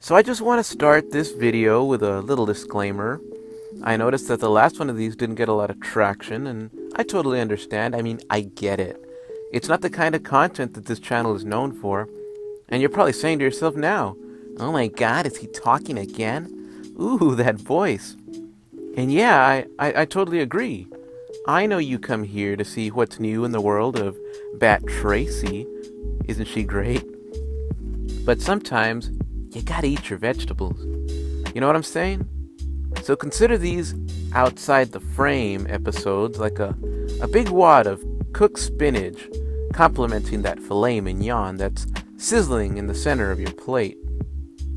So I just want to start this video with a little disclaimer. I noticed that the last one of these didn't get a lot of traction, and I totally understand. I get it. It's not the kind of content that this channel is known for. And you're probably saying to yourself now, oh my god, is he talking again? Ooh, that voice. And yeah, I totally agree. I know you come here to see what's new in the world of Bat Tracy. Isn't she great? But sometimes, you gotta eat your vegetables. You know what I'm saying? So consider these outside the frame episodes like a big wad of cooked spinach complementing that filet mignon that's sizzling in the center of your plate.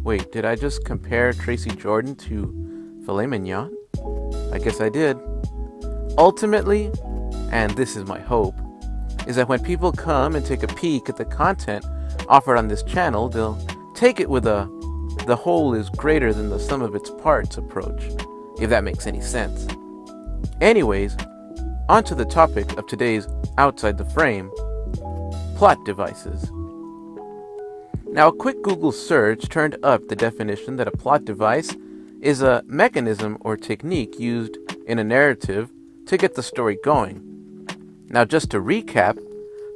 Wait, did I just compare Tracy Jordan to filet mignon? I guess I did. Ultimately, and this is my hope, is that when people come and take a peek at the content offered on this channel, they'll take it with the whole is greater than the sum of its parts approach, if that makes any sense. Anyways, on to the topic of today's Outside the Frame, plot devices. Now, a quick Google search turned up the definition that a plot device is a mechanism or technique used in a narrative to get the story going. Now, just to recap,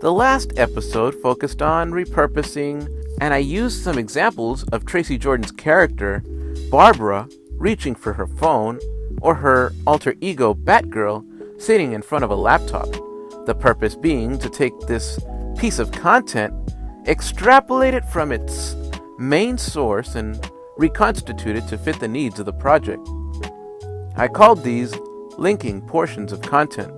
the last episode focused on repurposing, and I used some examples of Tracy Jordan's character, Barbara, reaching for her phone, or her alter ego, Batgirl, sitting in front of a laptop. The purpose being to take this piece of content, extrapolate it from its main source, and reconstitute it to fit the needs of the project. I called these linking portions of content,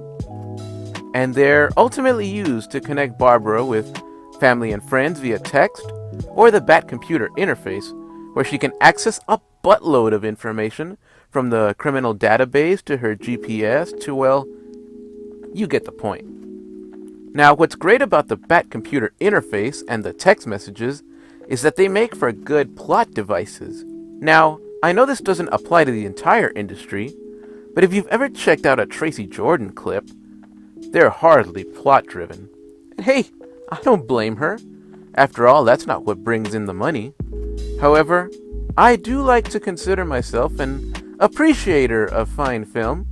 and they're ultimately used to connect Barbara with family and friends via text or the Bat computer interface, where she can access a buttload of information from the criminal database to her GPS to, well, you get the point. Now, what's great about the Bat computer interface and the text messages is that they make for good plot devices. Now, I know this doesn't apply to the entire industry, but if you've ever checked out a Tracy Jordan clip, they're hardly plot-driven. And hey, I don't blame her. After all, that's not what brings in the money. However, I do like to consider myself an appreciator of fine film.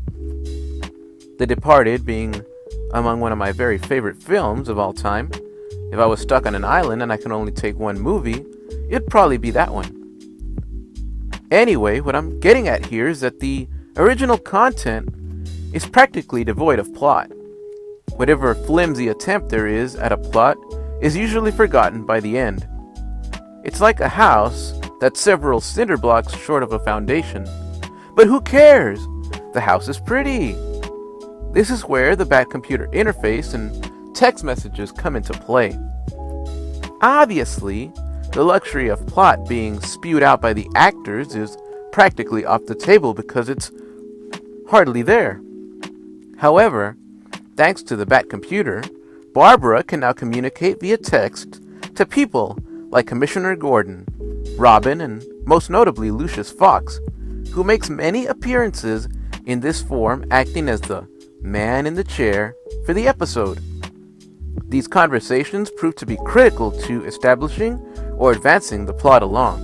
The Departed being among one of my very favorite films of all time. If I was stuck on an island and I could only take one movie, it'd probably be that one. Anyway, what I'm getting at here is that the original content is practically devoid of plot. Whatever flimsy attempt there is at a plot is usually forgotten by the end. It's like a house that's several cinder blocks short of a foundation. But who cares? The house is pretty. This is where the Bat computer interface and text messages come into play. Obviously, the luxury of plot being spewed out by the actors is practically off the table because it's hardly there. However, thanks to the Bat computer, Barbara can now communicate via text to people like Commissioner Gordon, Robin, and most notably Lucius Fox, who makes many appearances in this form, acting as the man in the chair for the episode. These conversations prove to be critical to establishing or advancing the plot along,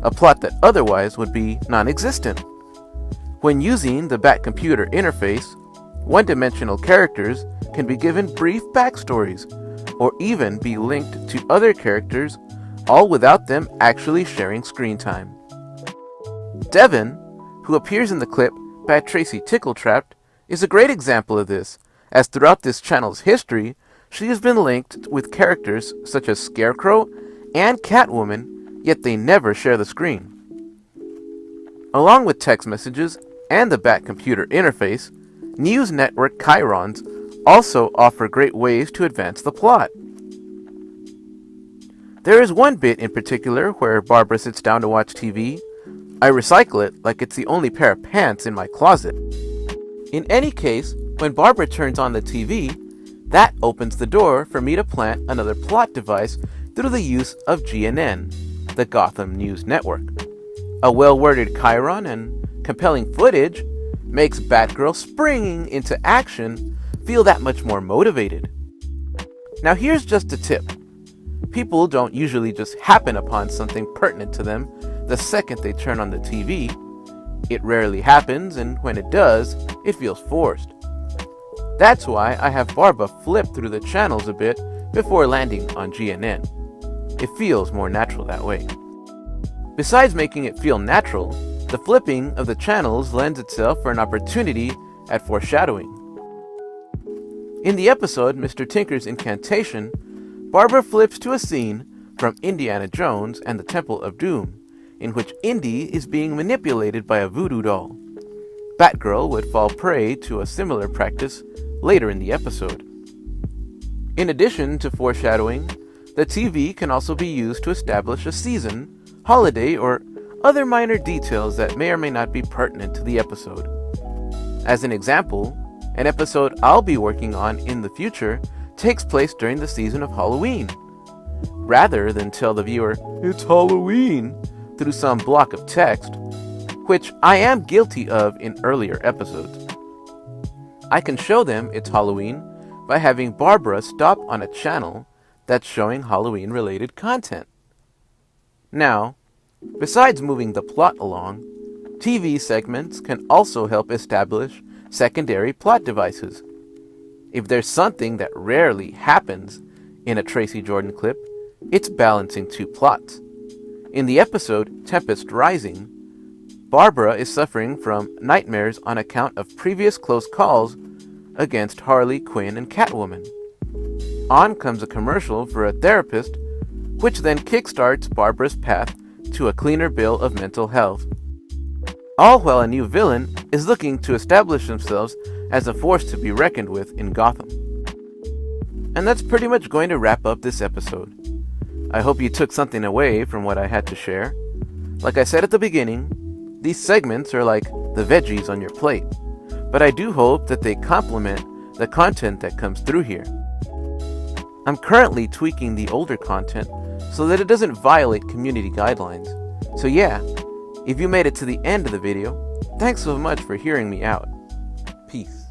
a plot that otherwise would be non-existent. When using the Bat computer interface, one-dimensional characters can be given brief backstories or even be linked to other characters, all without them actually sharing screen time. Devon, who appears in the clip Bat Tracy Tickle Trapped, is a great example of this, as throughout this channel's history, she has been linked with characters such as Scarecrow and Catwoman, yet they never share the screen. Along with text messages and the Bat computer interface, news network chyrons also offer great ways to advance the plot. There is one bit in particular where Barbara sits down to watch TV. I recycle it like it's the only pair of pants in my closet. In any case, when Barbara turns on the TV, that opens the door for me to plant another plot device through the use of GNN, the Gotham News Network. A well-worded chyron and compelling footage makes Batgirl springing into action feel that much more motivated. Now here's just a tip. people don't usually just happen upon something pertinent to them the second they turn on the TV. It rarely happens, and when it does, it feels forced. That's why I have Barbara flip through the channels a bit before landing on GNN. It feels more natural that way. Besides making it feel natural, the flipping of the channels lends itself for an opportunity at foreshadowing. In the episode Mr. Tinker's Incantation, Barbara flips to a scene from Indiana Jones and the Temple of Doom, in which Indy is being manipulated by a voodoo doll. Batgirl would fall prey to a similar practice later in the episode. In addition to foreshadowing, the TV can also be used to establish a season, holiday, or other minor details that may or may not be pertinent to the episode. As an example, an episode I'll be working on in the future takes place during the season of Halloween. Rather than tell the viewer, "It's Halloween," through some block of text, which I am guilty of in earlier episodes, I can show them it's Halloween by having Barbara stop on a channel that's showing Halloween-related content. Now, besides moving the plot along, TV segments can also help establish secondary plot devices. If there's something that rarely happens in a Tracy Jordan clip, it's balancing two plots. In the episode Tempest Rising, Barbara is suffering from nightmares on account of previous close calls against Harley Quinn and Catwoman. On comes a commercial for a therapist, which then kickstarts Barbara's path to a cleaner bill of mental health. All while a new villain is looking to establish themselves as a force to be reckoned with in Gotham. And that's pretty much going to wrap up this episode. I hope you took something away from what I had to share. Like I said at the beginning, these segments are like the veggies on your plate, but I do hope that they complement the content that comes through here. I'm currently tweaking the older content so that it doesn't violate community guidelines. So yeah, if you made it to the end of the video, thanks so much for hearing me out. Peace.